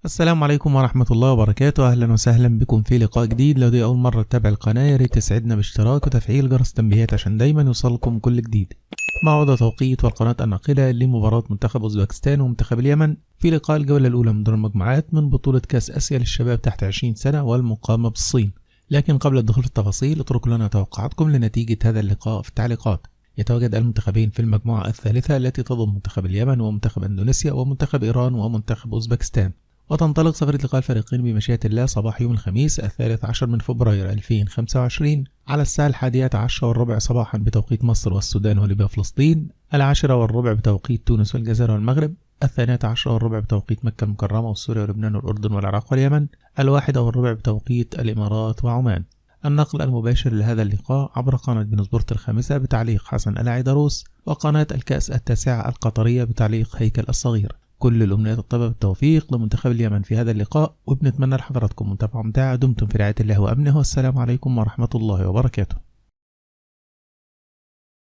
السلام عليكم ورحمة الله وبركاته. أهلا وسهلا بكم في لقاء جديد. لو دي أول مرة تتابع القناة ياريت تسعدنا باشتراك وتفعيل جرس التنبيهات عشان دايما يوصلكم كل جديد. موعد توقيت والقناة الناقلة لمباراة منتخب أوزبكستان ومنتخب اليمن في لقاء الجولة الأولى من دور المجموعات من بطولة كأس آسيا للشباب تحت 20 سنة والمقامة بالصين. لكن قبل الدخول في التفاصيل اتركوا لنا توقعاتكم لنتيجة هذا اللقاء في التعليقات. يتواجد المنتخبين في المجموعة الثالثة التي تضم منتخب اليمن ومنتخب اندونيسيا ومنتخب إيران ومنتخب أوزبكستان. وتنطلق سفرة لقاء الفريقين بمشيئة الله صباح يوم الخميس 13 فبراير 2025 على الساعة 11:10 صباحا بتوقيت مصر والسودان وليبيا وفلسطين، 10:15 بتوقيت تونس والجزائر والمغرب، 12:15 بتوقيت مكة المكرمة وسوريا ولبنان والأردن والعراق واليمن، 1:15 بتوقيت الإمارات وعمان. النقل المباشر لهذا اللقاء عبر قناة بين سبورت الخامسة بتعليق حسن العيدروس، وقناة الكأس التاسعة القطرية بتعليق هيكل الصغير. كل الأمنيات الطيبة بالتوفيق لمنتخب اليمن في هذا اللقاء، وبنتمنى لحضراتكم متابعة ممتعة. دمتم في رعاية الله وأمنه، والسلام عليكم ورحمة الله وبركاته.